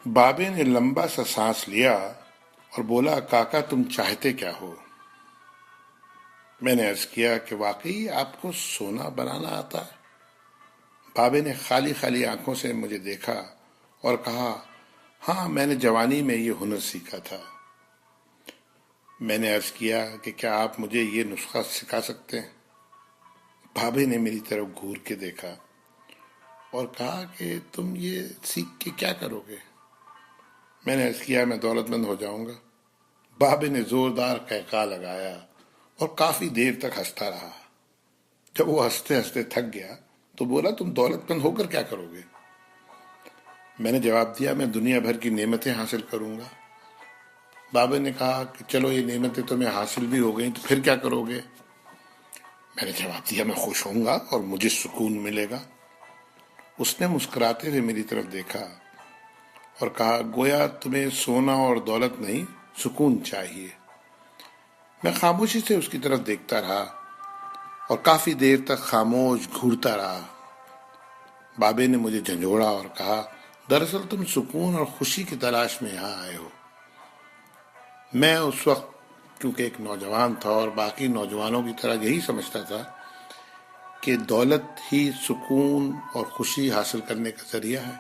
بابے نے لمبا سا سانس لیا اور بولا، کاکا تم چاہتے کیا ہو؟ میں نے عرض کیا کہ واقعی آپ کو سونا بنانا آتا ہے؟ بابے نے خالی خالی آنکھوں سے مجھے دیکھا اور کہا، ہاں میں نے جوانی میں یہ ہنر سیکھا تھا۔ میں نے عرض کیا کہ کیا آپ مجھے یہ نسخہ سکھا سکتے ہیں؟ بابے نے میری طرف گھور کے دیکھا اور کہا کہ تم یہ سیکھ کے کیا کرو گے؟ میں نے عرض کیا میں دولت مند ہو جاؤں گا۔ بابے نے زوردار قہقہہ لگایا اور کافی دیر تک ہنستا رہا۔ جب وہ ہنستے ہنستے تھک گیا تو بولا، تم دولت مند ہو کر کیا کرو گے؟ میں نے جواب دیا، میں دنیا بھر کی نعمتیں حاصل کروں گا۔ بابا نے کہا کہ چلو یہ نعمتیں تمہیں حاصل بھی ہو گئیں تو پھر کیا کرو گے؟ میں نے جواب دیا، میں خوش ہوں گا اور مجھے سکون ملے گا۔ اس نے مسکراتے ہوئے میری طرف دیکھا اور کہا، گویا تمہیں سونا اور دولت نہیں، سکون چاہیے۔ میں خاموشی سے اس کی طرف دیکھتا رہا اور کافی دیر تک خاموش گھورتا رہا۔ بابے نے مجھے جھنجھوڑا اور کہا، دراصل تم سکون اور خوشی کی تلاش میں یہاں آئے ہو۔ میں اس وقت کیونکہ ایک نوجوان تھا اور باقی نوجوانوں کی طرح یہی سمجھتا تھا کہ دولت ہی سکون اور خوشی حاصل کرنے کا ذریعہ ہے،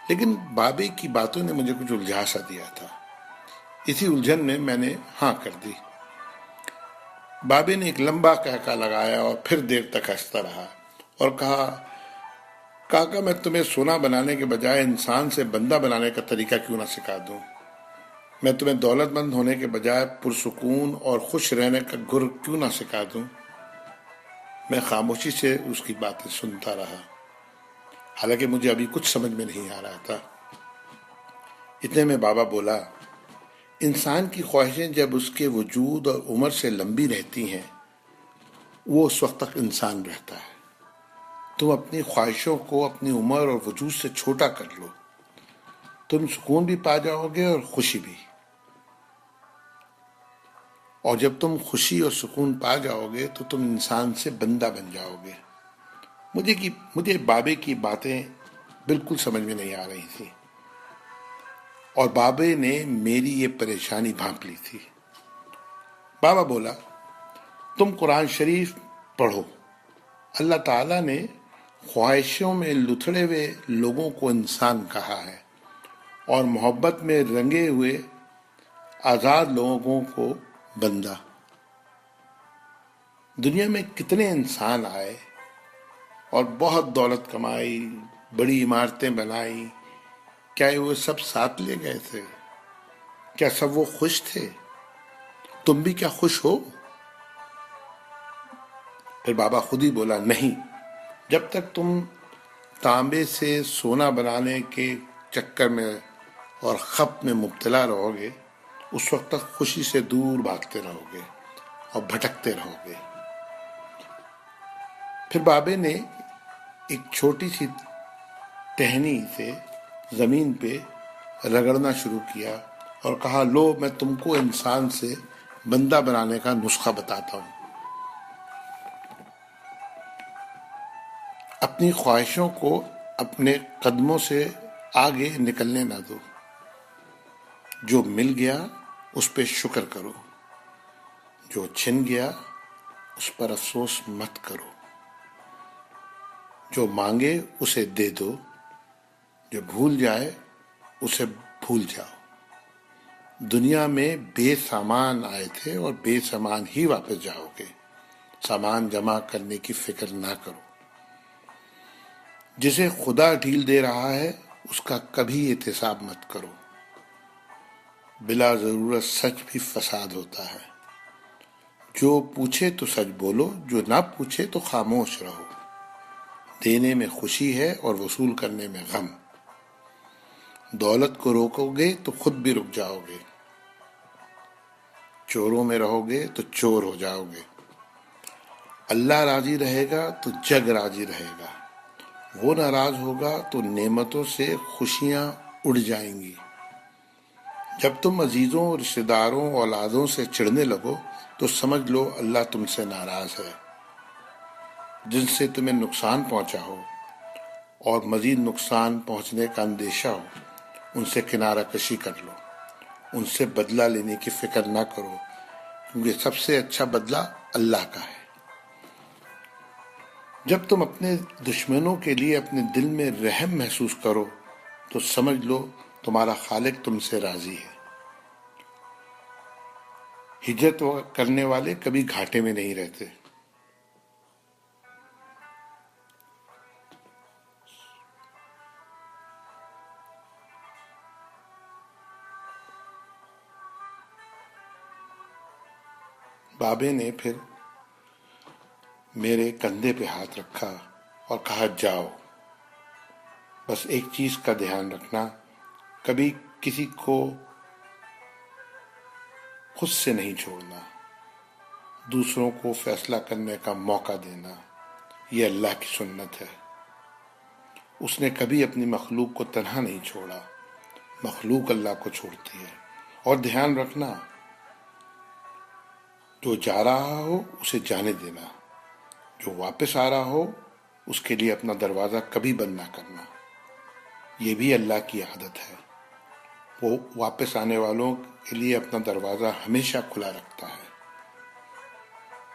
لیکن بابے کی باتوں نے مجھے کچھ الجھا سا دیا تھا۔ اسی الجھن میں نے ہاں کر دی۔ بابے نے ایک لمبا قہقہہ لگایا اور پھر دیر تک ہنستا رہا اور کہا، کاکا میں تمہیں سونا بنانے کے بجائے انسان سے بندہ بنانے کا طریقہ کیوں نہ سکھا دوں؟ میں تمہیں دولت مند ہونے کے بجائے پرسکون اور خوش رہنے کا گر کیوں نہ سکھا دوں؟ میں خاموشی سے اس کی باتیں سنتا رہا، حالانکہ مجھے ابھی کچھ سمجھ میں نہیں آ رہا تھا۔ اتنے میں بابا بولا، انسان کی خواہشیں جب اس کے وجود اور عمر سے لمبی رہتی ہیں وہ اس وقت تک انسان رہتا ہے۔ تم اپنی خواہشوں کو اپنی عمر اور وجود سے چھوٹا کر لو، تم سکون بھی پا جاؤ گے اور خوشی بھی۔ اور جب تم خوشی اور سکون پا جاؤ گے تو تم انسان سے بندہ بن جاؤ گے۔ مجھے بابے کی باتیں بالکل سمجھ میں نہیں آ رہی تھی اور بابے نے میری یہ پریشانی بھانپ لی تھی۔ بابا بولا، تم قرآن شریف پڑھو۔ اللہ تعالیٰ نے خواہشوں میں لتھڑے ہوئے لوگوں کو انسان کہا ہے اور محبت میں رنگے ہوئے آزاد لوگوں کو بندہ۔ دنیا میں کتنے انسان آئے اور بہت دولت کمائی، بڑی عمارتیں بنائی، کیا وہ سب ساتھ لے گئے تھے؟ کیا سب وہ خوش تھے؟ تم بھی کیا خوش ہو؟ پھر بابا خود ہی بولا، نہیں، جب تک تم تانبے سے سونا بنانے کے چکر میں اور خپ میں مبتلا رہو گے اس وقت تک خوشی سے دور بھاگتے رہو گے اور بھٹکتے رہو گے۔ پھر بابے نے ایک چھوٹی سی ٹہنی سے زمین پہ رگڑنا شروع کیا اور کہا، لو میں تم کو انسان سے بندہ بنانے کا نسخہ بتاتا ہوں۔ اپنی خواہشوں کو اپنے قدموں سے آگے نکلنے نہ دو۔ جو مل گیا اس پہ شکر کرو، جو چھن گیا اس پر افسوس مت کرو، جو مانگے اسے دے دو، جو بھول جائے اسے بھول جاؤ۔ دنیا میں بے سامان آئے تھے اور بے سامان ہی واپس جاؤ گے۔ سامان جمع کرنے کی فکر نہ کرو۔ جسے خدا ڈھیل دے رہا ہے اس کا کبھی احتساب مت کرو۔ بلا ضرورت سچ بھی فساد ہوتا ہے۔ جو پوچھے تو سچ بولو، جو نہ پوچھے تو خاموش رہو۔ دینے میں خوشی ہے اور وصول کرنے میں غم۔ دولت کو روکو گے تو خود بھی رک جاؤ گے۔ چوروں میں رہو گے تو چور ہو جاؤ گے۔ اللہ راضی رہے گا تو جگ راضی رہے گا، وہ ناراض ہوگا تو نعمتوں سے خوشیاں اڑ جائیں گی۔ جب تم عزیزوں، رشتہ داروں، اولادوں سے چڑھنے لگو تو سمجھ لو اللہ تم سے ناراض ہے۔ جن سے تمہیں نقصان پہنچا ہو اور مزید نقصان پہنچنے کا اندیشہ ہو ان سے کنارہ کشی کر لو، ان سے بدلہ لینے کی فکر نہ کرو، کیونکہ سب سے اچھا بدلہ اللہ کا ہے۔ جب تم اپنے دشمنوں کے لیے اپنے دل میں رحم محسوس کرو تو سمجھ لو تمہارا خالق تم سے راضی ہے۔ ہجرت کرنے والے کبھی گھاٹے میں نہیں رہتے۔ بابے نے پھر میرے کندھے پہ ہاتھ رکھا اور کہا جاؤ، بس ایک چیز کا دھیان رکھنا، کبھی کسی کو خود سے نہیں چھوڑنا، دوسروں کو فیصلہ کرنے کا موقع دینا، یہ اللہ کی سنت ہے۔ اس نے کبھی اپنی مخلوق کو تنہا نہیں چھوڑا، مخلوق اللہ کو چھوڑتی ہے۔ اور دھیان رکھنا، جو جا رہا ہو اسے جانے دینا، جو واپس آ رہا ہو اس کے لیے اپنا دروازہ کبھی بند نہ کرنا، یہ بھی اللہ کی عادت ہے۔ وہ واپس آنے والوں کے لیے اپنا دروازہ ہمیشہ کھلا رکھتا ہے۔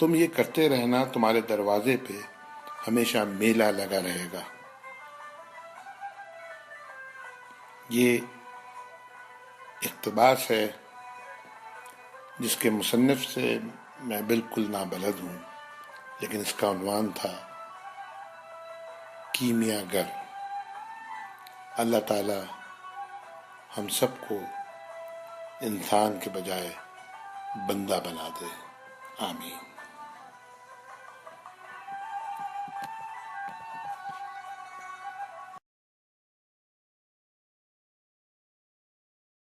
تم یہ کرتے رہنا، تمہارے دروازے پہ ہمیشہ میلہ لگا رہے گا۔ یہ اقتباس ہے جس کے مصنف سے میں بالکل نابلد ہوں، لیکن اس کا عنوان تھا کیمیا گر۔ اللہ تعالی ہم سب کو انسان کے بجائے بندہ بنا دے، آمین۔